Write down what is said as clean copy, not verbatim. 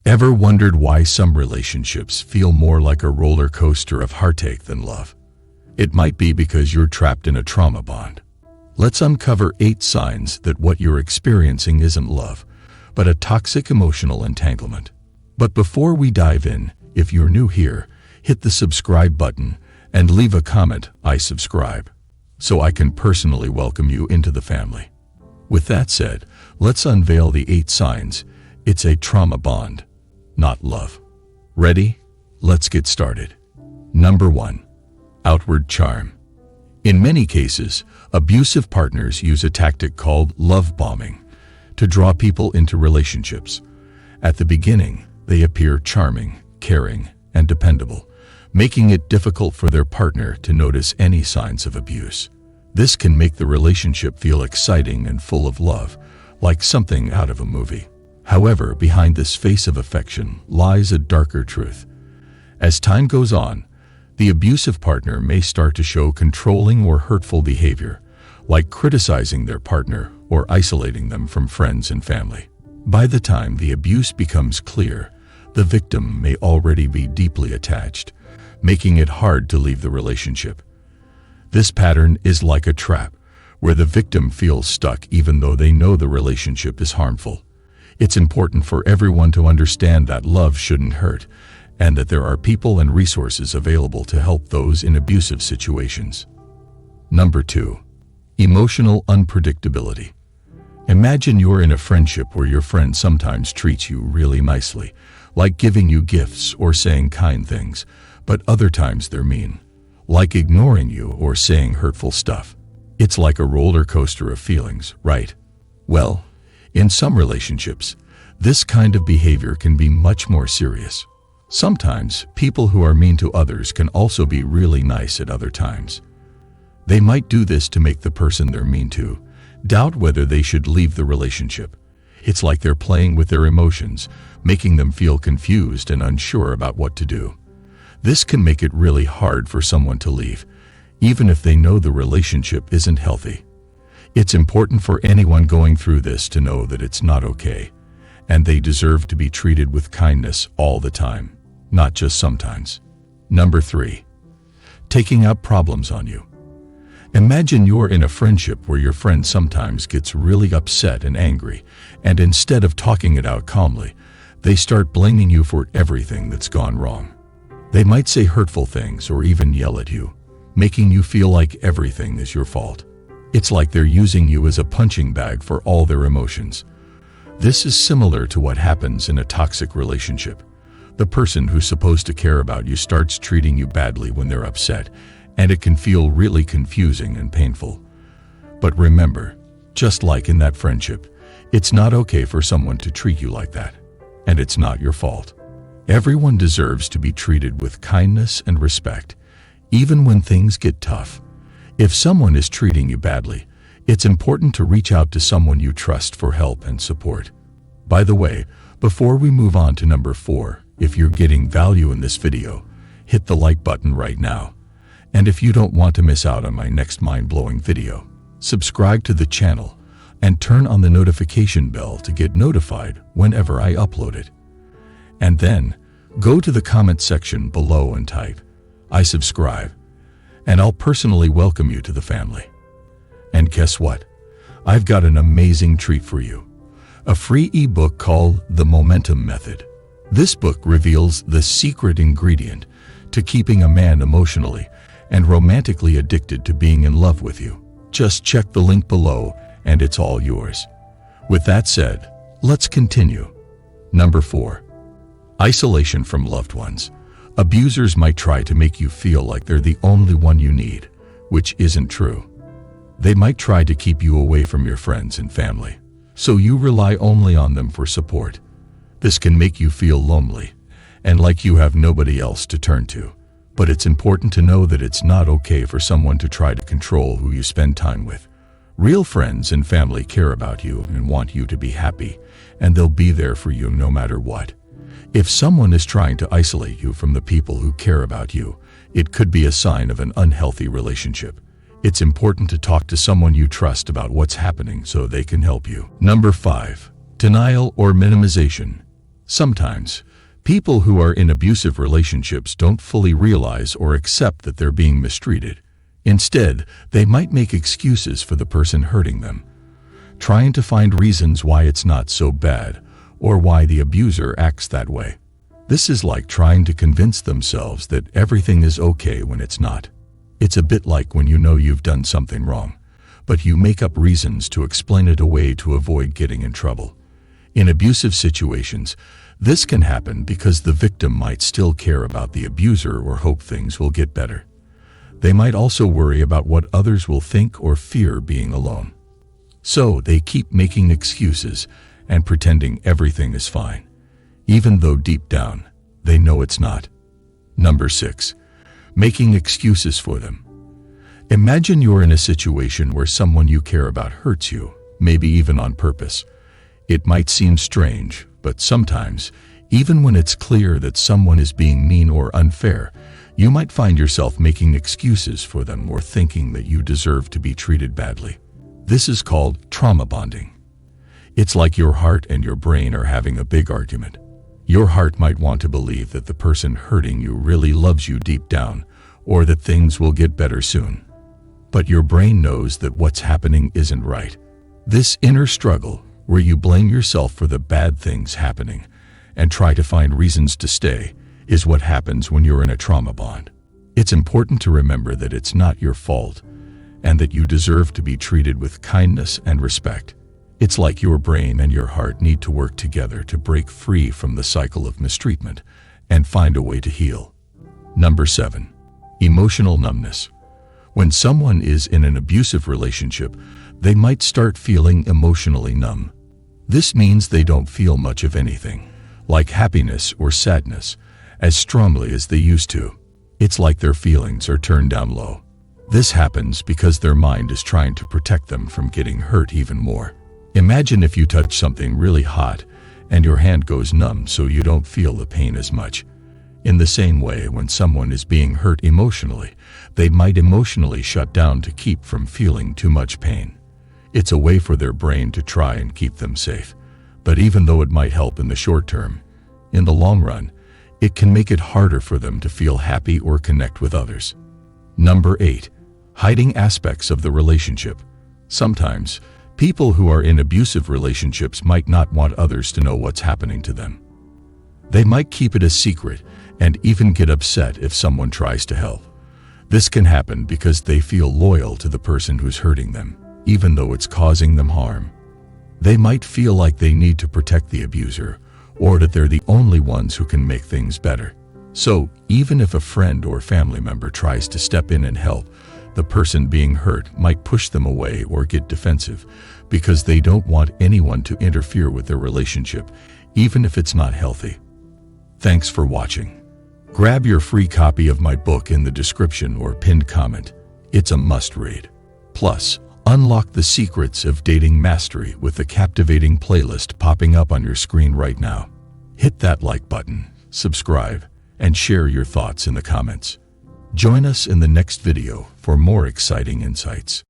Ever wondered why some relationships feel more like a roller coaster of heartache than love? It might be because you're trapped in a trauma bond. Let's uncover 8 signs that what you're experiencing isn't love, but a toxic emotional entanglement. But before we dive in, if you're new here, hit the subscribe button and leave a comment, "I subscribe," so I can personally welcome you into the family. With that said, let's unveil the 8 signs. It's a trauma bond, not love. Ready? Let's get started. Number 1. Outward charm. In many cases, abusive partners use a tactic called love bombing to draw people into relationships. At the beginning, they appear charming, caring, and dependable, making it difficult for their partner to notice any signs of abuse. This can make the relationship feel exciting and full of love, like something out of a movie. However, behind this face of affection lies a darker truth. As time goes on, the abusive partner may start to show controlling or hurtful behavior, like criticizing their partner or isolating them from friends and family. By the time the abuse becomes clear, the victim may already be deeply attached, making it hard to leave the relationship. This pattern is like a trap, where the victim feels stuck even though they know the relationship is harmful. It's important for everyone to understand that love shouldn't hurt, and that there are people and resources available to help those in abusive situations. Number 2. Emotional unpredictability. Imagine you're in a friendship where your friend sometimes treats you really nicely, like giving you gifts or saying kind things, but other times they're mean, like ignoring you or saying hurtful stuff. It's like a roller coaster of feelings, right? Well, in some relationships, this kind of behavior can be much more serious. Sometimes, people who are mean to others can also be really nice at other times. They might do this to make the person they're mean to doubt whether they should leave the relationship. It's like they're playing with their emotions, making them feel confused and unsure about what to do. This can make it really hard for someone to leave, even if they know the relationship isn't healthy. It's important for anyone going through this to know that it's not okay, and they deserve to be treated with kindness all the time, not just sometimes. Number 3. Taking out problems on you. Imagine you're in a friendship where your friend sometimes gets really upset and angry, and instead of talking it out calmly, they start blaming you for everything that's gone wrong. They might say hurtful things or even yell at you, making you feel like everything is your fault. It's like they're using you as a punching bag for all their emotions. This is similar to what happens in a toxic relationship. The person who's supposed to care about you starts treating you badly when they're upset, and it can feel really confusing and painful. But remember, just like in that friendship, it's not okay for someone to treat you like that, and it's not your fault. Everyone deserves to be treated with kindness and respect, even when things get tough. If someone is treating you badly, it's important to reach out to someone you trust for help and support. By the way, before we move on to number 4, if you're getting value in this video, hit the like button right now. And if you don't want to miss out on my next mind-blowing video, subscribe to the channel and turn on the notification bell to get notified whenever I upload it. And then, go to the comment section below and type, "I subscribe," and I'll personally welcome you to the family. And guess what? I've got an amazing treat for you. A free ebook called The Momentum Method. This book reveals the secret ingredient to keeping a man emotionally and romantically addicted to being in love with you. Just check the link below and it's all yours. With that said, let's continue. Number 4. Isolation from loved ones. Abusers might try to make you feel like they're the only one you need, which isn't true. They might try to keep you away from your friends and family, so you rely only on them for support. This can make you feel lonely and like you have nobody else to turn to. But it's important to know that it's not okay for someone to try to control who you spend time with. Real friends and family care about you and want you to be happy, and they'll be there for you no matter what. If someone is trying to isolate you from the people who care about you, it could be a sign of an unhealthy relationship. It's important to talk to someone you trust about what's happening so they can help you. Number 5. Denial or minimization. Sometimes, people who are in abusive relationships don't fully realize or accept that they're being mistreated. Instead, they might make excuses for the person hurting them, trying to find reasons why it's not so bad or why the abuser acts that way. This is like trying to convince themselves that everything is okay when it's not. It's a bit like when you know you've done something wrong, but you make up reasons to explain it away to avoid getting in trouble. In abusive situations, this can happen because the victim might still care about the abuser or hope things will get better. They might also worry about what others will think or fear being alone. So they keep making excuses and pretending everything is fine, even though deep down, they know it's not. Number 6. Making excuses for them. Imagine you're in a situation where someone you care about hurts you, maybe even on purpose. It might seem strange, but sometimes, even when it's clear that someone is being mean or unfair, you might find yourself making excuses for them or thinking that you deserve to be treated badly. This is called trauma bonding. It's like your heart and your brain are having a big argument. Your heart might want to believe that the person hurting you really loves you deep down, or that things will get better soon. But your brain knows that what's happening isn't right. This inner struggle, where you blame yourself for the bad things happening and try to find reasons to stay, is what happens when you're in a trauma bond. It's important to remember that it's not your fault and that you deserve to be treated with kindness and respect. It's like your brain and your heart need to work together to break free from the cycle of mistreatment and find a way to heal. Number 7. Emotional numbness. When someone is in an abusive relationship, they might start feeling emotionally numb. This means they don't feel much of anything, like happiness or sadness, as strongly as they used to. It's like their feelings are turned down low. This happens because their mind is trying to protect them from getting hurt even more. Imagine if you touch something really hot and your hand goes numb so you don't feel the pain as much. In the same way, when someone is being hurt emotionally, they might emotionally shut down to keep from feeling too much pain. It's a way for their brain to try and keep them safe. But even though it might help in the short term, in the long run, it can make it harder for them to feel happy or connect with others. Number 8. Hiding aspects of the relationship. Sometimes, people who are in abusive relationships might not want others to know what's happening to them. They might keep it a secret and even get upset if someone tries to help. This can happen because they feel loyal to the person who's hurting them, even though it's causing them harm. They might feel like they need to protect the abuser, or that they're the only ones who can make things better. So, even if a friend or family member tries to step in and help, the person being hurt might push them away or get defensive because they don't want anyone to interfere with their relationship, even if it's not healthy. Thanks for watching. Grab your free copy of my book in the description or pinned comment. It's a must-read. Plus, unlock the secrets of dating mastery with the captivating playlist popping up on your screen right now. Hit that like button, subscribe, and share your thoughts in the comments. Join us in the next video for more exciting insights.